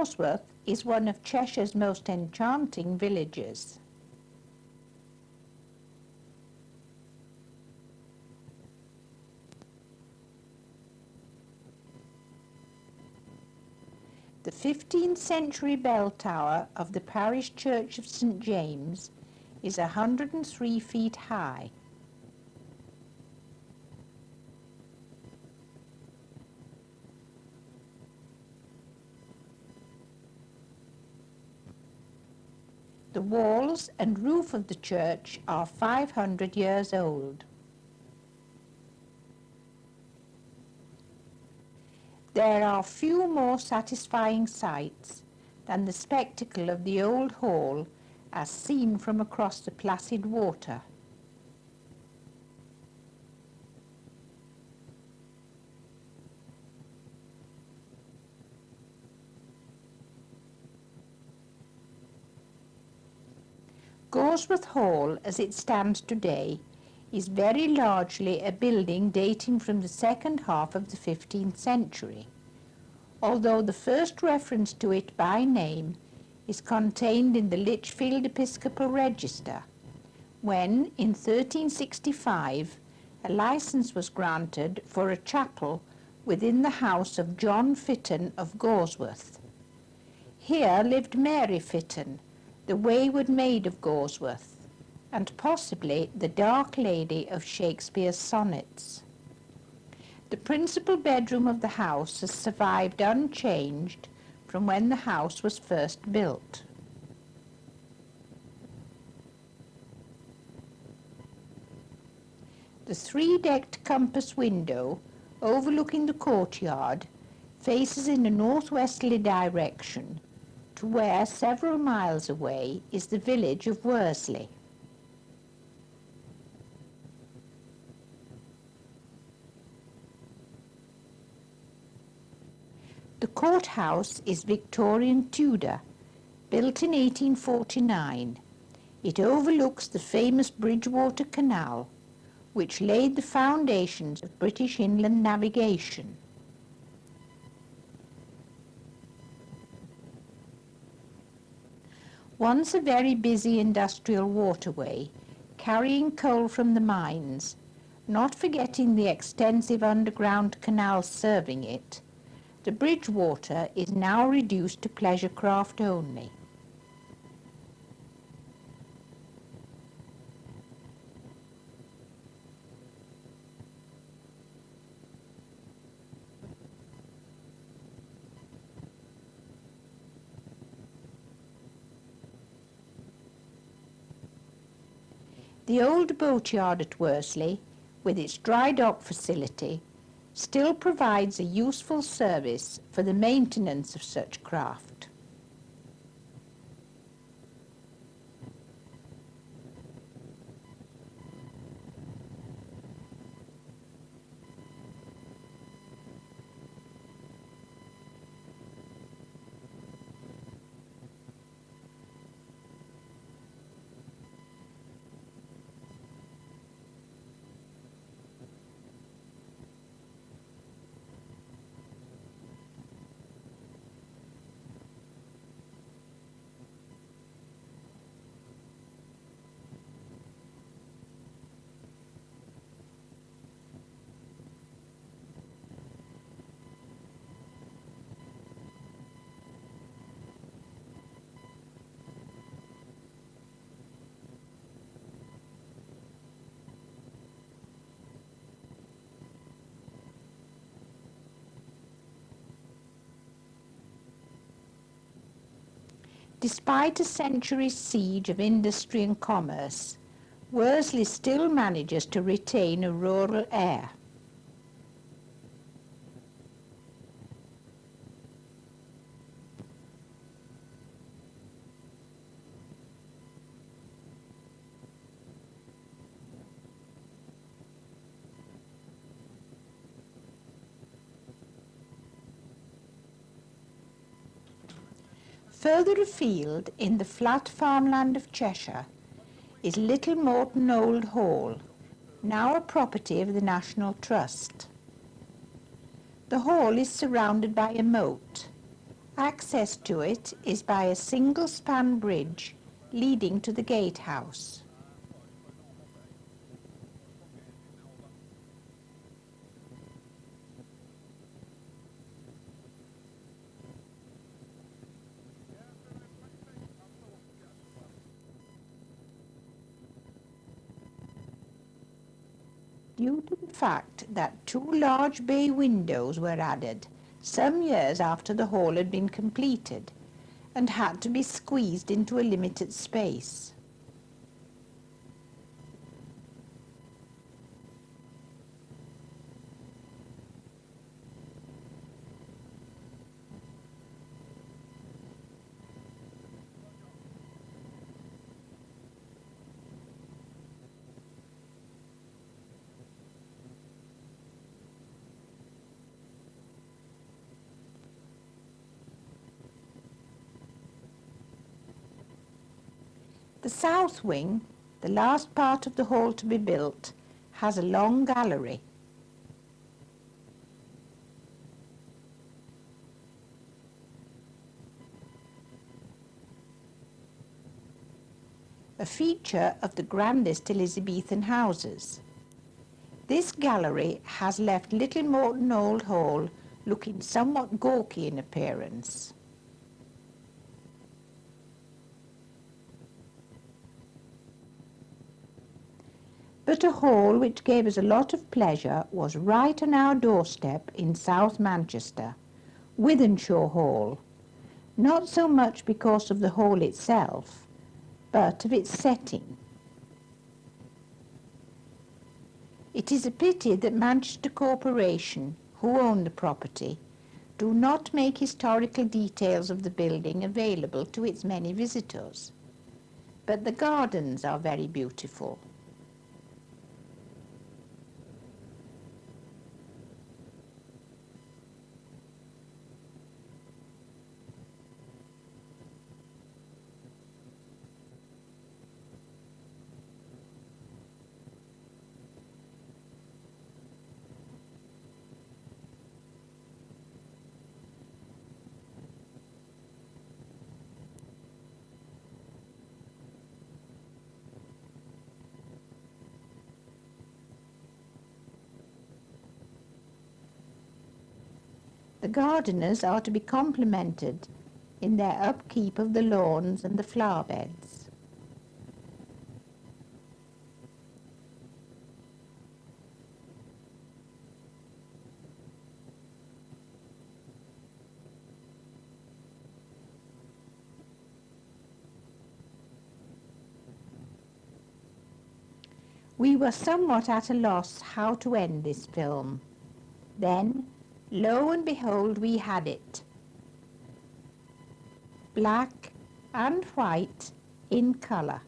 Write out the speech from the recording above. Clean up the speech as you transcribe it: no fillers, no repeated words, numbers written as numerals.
Gawsworth is one of Cheshire's most enchanting villages. The 15th century bell tower of the parish church of St. James is 103 feet high. The walls and roof of the church are 500 years old. There are few more satisfying sights than the spectacle of the old hall as seen from across the placid water. Gawsworth Hall, as it stands today, is very largely a building dating from the second half of the 15th century, although the first reference to it by name is contained in the Lichfield Episcopal Register, when, in 1365, a licence was granted for a chapel within the house of John Fitton of Gawsworth. Here lived Mary Fitton, the wayward maid of Gawsworth, and possibly the dark lady of Shakespeare's sonnets. The principal bedroom of the house has survived unchanged from when the house was first built. The three-decked compass window overlooking the courtyard faces in a northwesterly direction to where, several miles away, is the village of Worsley. The courthouse is Victorian Tudor, built in 1849. It overlooks the famous Bridgewater Canal, which laid the foundations of British inland navigation. Once a very busy industrial waterway, carrying coal from the mines, not forgetting the extensive underground canals serving it, the Bridgewater is now reduced to pleasure craft only. The old boatyard at Worsley, with its dry dock facility, still provides a useful service for the maintenance of such craft. Despite a century's siege of industry and commerce, Worsley still manages to retain a rural air. Further afield, in the flat farmland of Cheshire, is Little Morton Old Hall, now a property of the National Trust. The hall is surrounded by a moat, Access to it is by a single-span bridge leading to the gatehouse. Due to the fact that two large bay windows were added some years after the hall had been completed and had to be squeezed into a limited space. The south wing, the last part of the hall to be built, has a long gallery. A feature of the grandest Elizabethan houses. This gallery has left Little Morton Old Hall looking somewhat gawky in appearance. But a hall which gave us a lot of pleasure was right on our doorstep in South Manchester, Wythenshawe Hall, not so much because of the hall itself, but of its setting. It is a pity that Manchester Corporation, who own the property, do not make historical details of the building available to its many visitors. But the gardens are very beautiful. The gardeners are to be complimented in their upkeep of the lawns and the flower beds. We were somewhat at a loss how to end this film. Then, lo and behold, we had it. Black and white in colour.